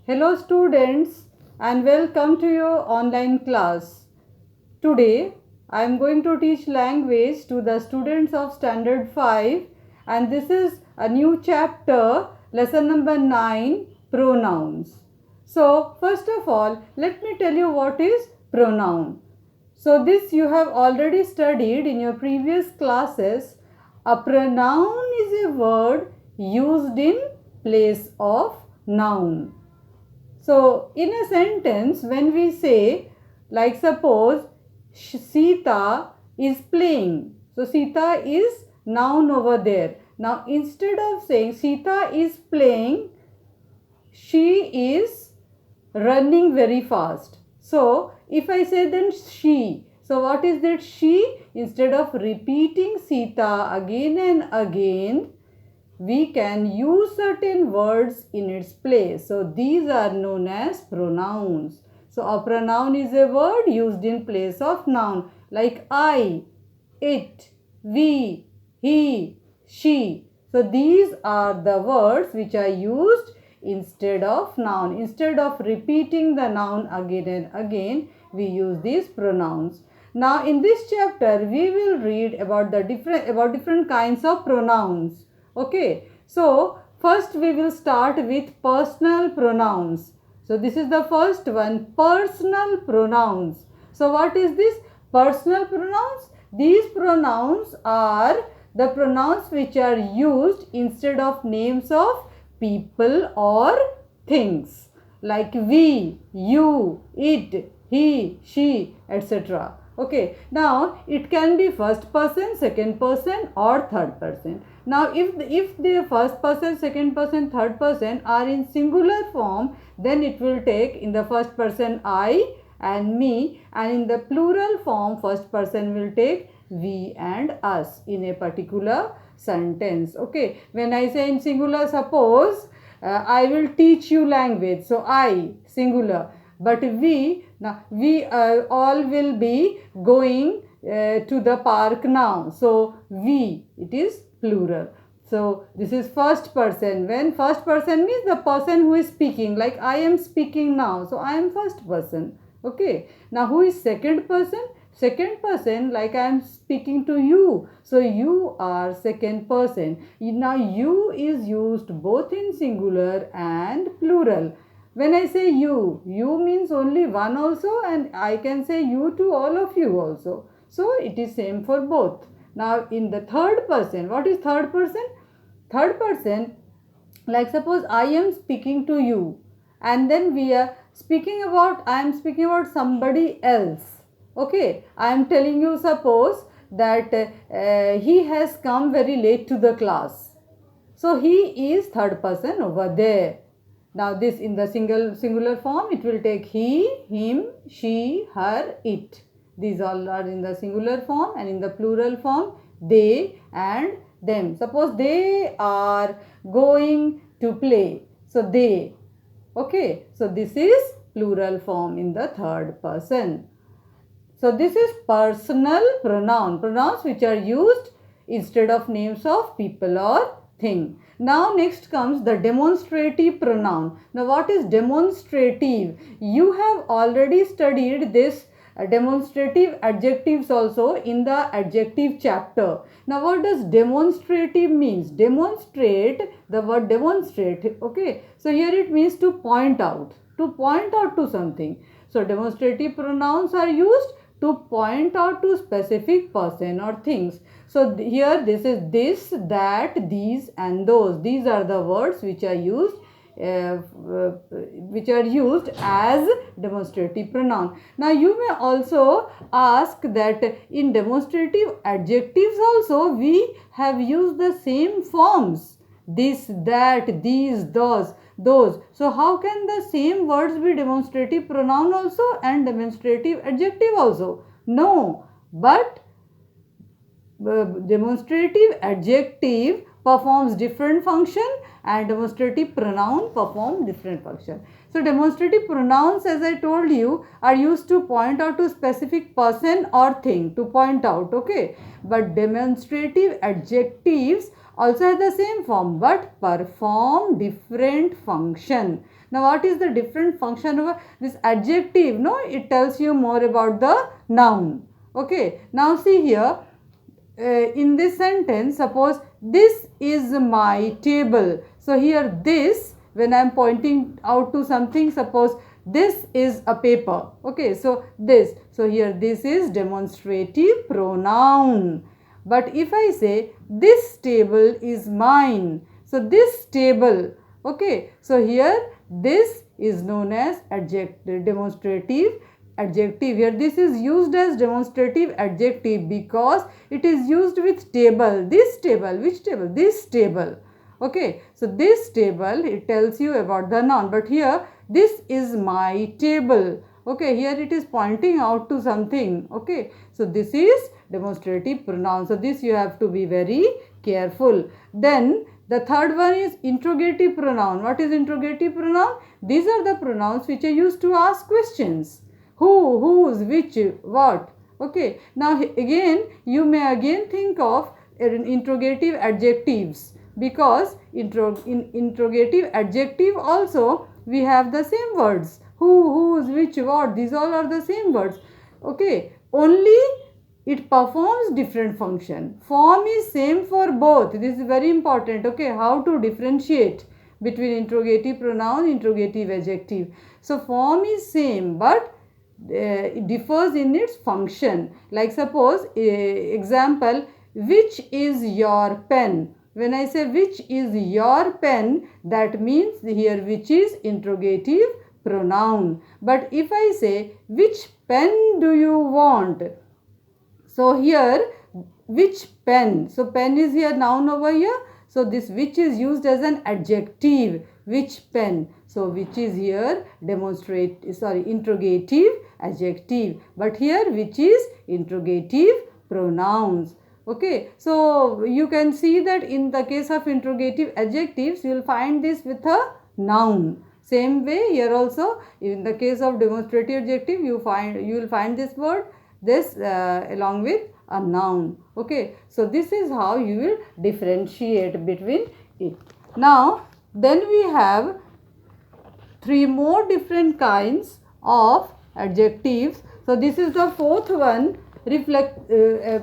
Hello students and welcome to your online class. Today I am going to teach language to the students of standard 5 and this is a new chapter, lesson number 9, pronouns. So first of all let me tell you what is pronoun. So this you have already studied in your previous classes. A pronoun is a word used in place of noun. So, in a sentence, when we say, like suppose, Sita is playing. So, Sita is noun over there. Now, instead of saying Sita is playing, she is running very fast. So, if I say then she, so what is that she? Instead of repeating Sita again and again, we can use certain words in its place. So these are known as pronouns. So a pronoun is a word used in place of noun like I, it, we, he, she. So these are the words which are used instead of noun. Instead of repeating the noun again and again, we use these pronouns. Now in this chapter we will read about the different kinds of pronouns. Okay, so first we will start with personal pronouns. So this is the first one, personal pronouns. So what is this? Personal pronouns? These pronouns are the pronouns which are used instead of names of people or things like we, you, it, he, she, etc. Okay, now it can be first person, second person or third person. Now if the first person, second person, third person are in singular form, then it will take in the first person I and me, and in the plural form first person will take we and us in a particular sentence. Okay, when I say in singular, suppose I will teach you language, so I singular, but we, now we all will be going to the park now, so we, it is plural. So this is first person. When first person means the person who is speaking, like I am speaking now, so I am first person. Okay, now who is second person? Second person, like I am speaking to you, so you are second person. Now you is used both in singular and plural. When I say you means only one also, and I can say you to all of you also. So it is same for both. Now in the third person, what is third person? Third person, like suppose I am speaking to you and then we are speaking about, I am speaking about somebody else. Okay, I am telling you, suppose that he has come very late to the class. So he is third person over there. Now this in the singular form, it will take he, him, she, her, it. These all are in the singular form, and in the plural form they and them. Suppose they are going to play. So they. Okay. So this is plural form in the third person. So this is personal pronoun. Pronouns which are used instead of names of people or thing. Now next comes the demonstrative pronoun. Now what is demonstrative? You have already studied this demonstrative adjectives also in the adjective chapter. Now what does demonstrative means? Demonstrate, the word demonstrate. Okay, so here it means to point out to something. So demonstrative pronouns are used to point out to specific person or things. So here this is this, that, these and those. These are the words which are used as demonstrative pronoun. Now you may also ask that in demonstrative adjectives also we have used the same forms, this, that, these, those. So how can the same words be demonstrative pronoun also and demonstrative adjective also? No, but demonstrative adjective performs different function and demonstrative pronoun perform different function. So demonstrative pronouns, as I told you, are used to point out to specific person or thing, to point out. Okay, but demonstrative adjectives also has the same form but perform different function. Now what is the different function of this adjective? No, it tells you more about the noun. Okay, now see here, in this sentence, suppose this is my table. So here this, when I am pointing out to something, suppose this is a paper. Okay, so this, so here this is demonstrative pronoun. But if I say this table is mine, so this table, okay, so here this is known as adjective, demonstrative adjective. Here this is used as demonstrative adjective because it is used with table. This table, which table? This table. Okay, so this table, it tells you about the noun, but here this is my table. Okay, here it is pointing out to something. Okay, so this is demonstrative pronoun. So this you have to be very careful. Then the third one is interrogative pronoun. What is interrogative pronoun? These are the pronouns which are used to ask questions. Who, whose, which, what. Okay, now again you may again think of interrogative adjectives, because in interrogative adjective also we have the same words. Who, whose, which, what, these all are the same words. Okay, only it performs different function. Form is same for both. This is very important. Okay, how to differentiate between interrogative pronoun, interrogative adjective. So form is same, but it differs in its function. Like suppose example, which is your pen? When I say which is your pen, that means here which is interrogative pronoun. But if I say which pen do you want? So here which pen? So pen is here noun over here. So this which is used as an adjective. Which pen? So which is here interrogative adjective. But here which is interrogative pronouns. Okay, so you can see that in the case of interrogative adjectives, you will find this with a noun. Same way here also, in the case of demonstrative adjective, you will find this word, this along with a noun. Okay, so this is how you will differentiate between it. Now then we have three more different kinds of adjectives. So this is the fourth one,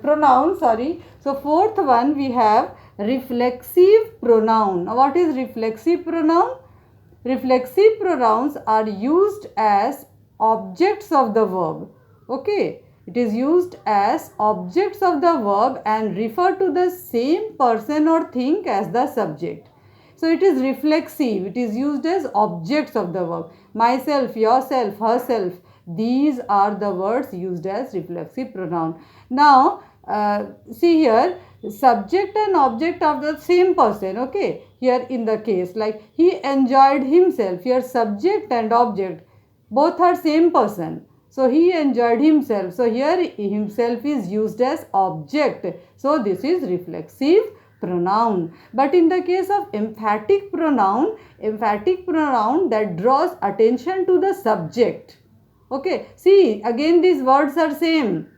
pronoun, sorry. So fourth one we have reflexive pronoun. Now what is reflexive pronoun? Reflexive pronouns are used as objects of the verb. Okay, it is used as objects of the verb and refer to the same person or thing as the subject. So it is reflexive. It is used as objects of the verb. Myself, yourself, herself. These are the words used as reflexive pronoun. Now, see here, subject and object of the same person. Okay, here in the case like he enjoyed himself. Here subject and object both are same person. So he enjoyed himself. So here himself is used as object. So this is reflexive pronoun. But in the case of emphatic pronoun that draws attention to the subject. Okay, see again these words are same.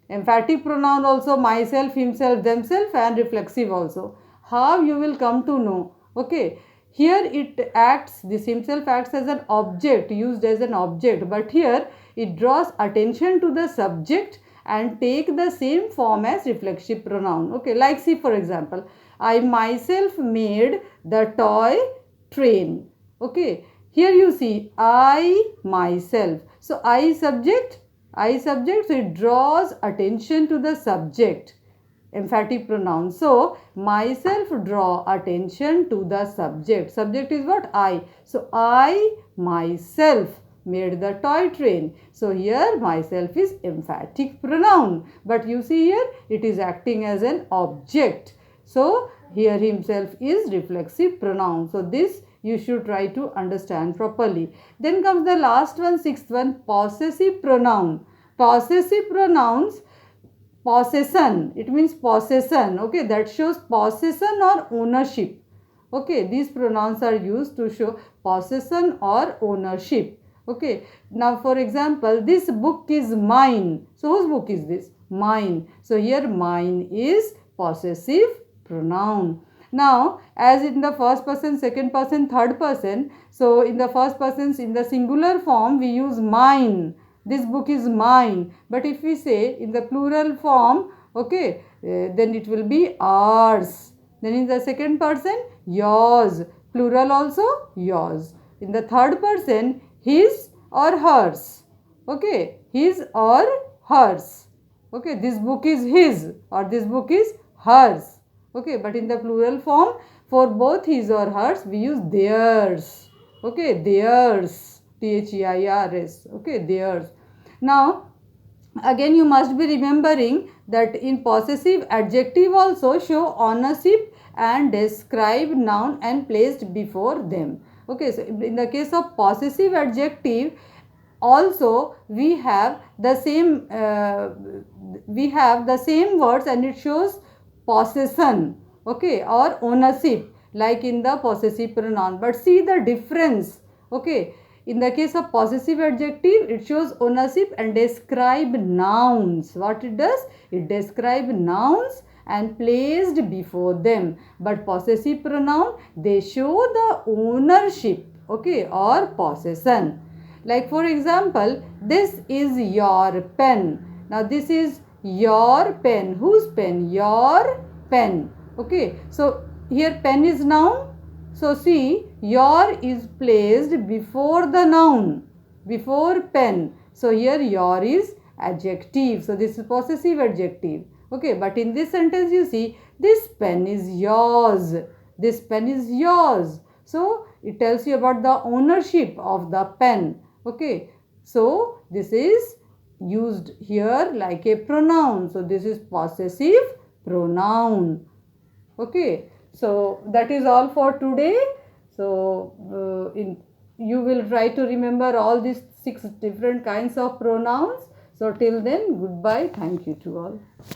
Emphatic pronoun also myself, himself, themselves, and reflexive also. How you will come to know? Okay, here it acts, this himself acts as an object, used as an object, but here it draws attention to the subject and take the same form as reflexive pronoun. Okay, like see for example, I myself made the toy train. Okay, here you see I myself. So I subject, so it draws attention to the subject. Emphatic pronoun. So myself draw attention to the subject. Subject is what? I. So I myself made the toy train. So here myself is emphatic pronoun. But you see here it is acting as an object. So here himself is reflexive pronoun. So this you should try to understand properly. Then comes the last one, sixth one, possessive pronoun. Possessive pronouns, possession, it means possession. Okay, that shows possession or ownership. Okay, these pronouns are used to show possession or ownership. Okay, now for example, this book is mine. So whose book is this? Mine. So here mine is possessive pronoun. Now, as in the first person, second person, third person, so in the first person, in the singular form, we use mine. This book is mine. But if we say in the plural form, okay, then it will be ours. Then in the second person, yours. Plural also, yours. In the third person, his or hers. Okay, his or hers. Okay, this book is his or this book is hers. Okay, but in the plural form, for both his or hers, we use theirs. Okay, theirs. Theirs. Okay, theirs. Now, again you must be remembering that in possessive adjective also show ownership and describe noun and placed before them. Okay, so in the case of possessive adjective, also we have the same words and it shows possession, okay, or ownership like in the possessive pronoun. But see the difference. Okay, in the case of possessive adjective, it shows ownership and describe nouns. What it does? It describe nouns and placed before them. But possessive pronoun, they show the ownership, okay, or possession. Like for example, this is your pen. Now this is your pen. Whose pen? Your pen. Okay. So here pen is noun. So see, your is placed before the noun. Before pen. So here your is adjective. So this is possessive adjective. Okay. But in this sentence you see, this pen is yours. This pen is yours. So it tells you about the ownership of the pen. Okay, so this is used here like a pronoun. So this is possessive pronoun. Okay, so that is all for today. So you will try to remember all these 6 different kinds of pronouns. So till then, goodbye. Thank you to all.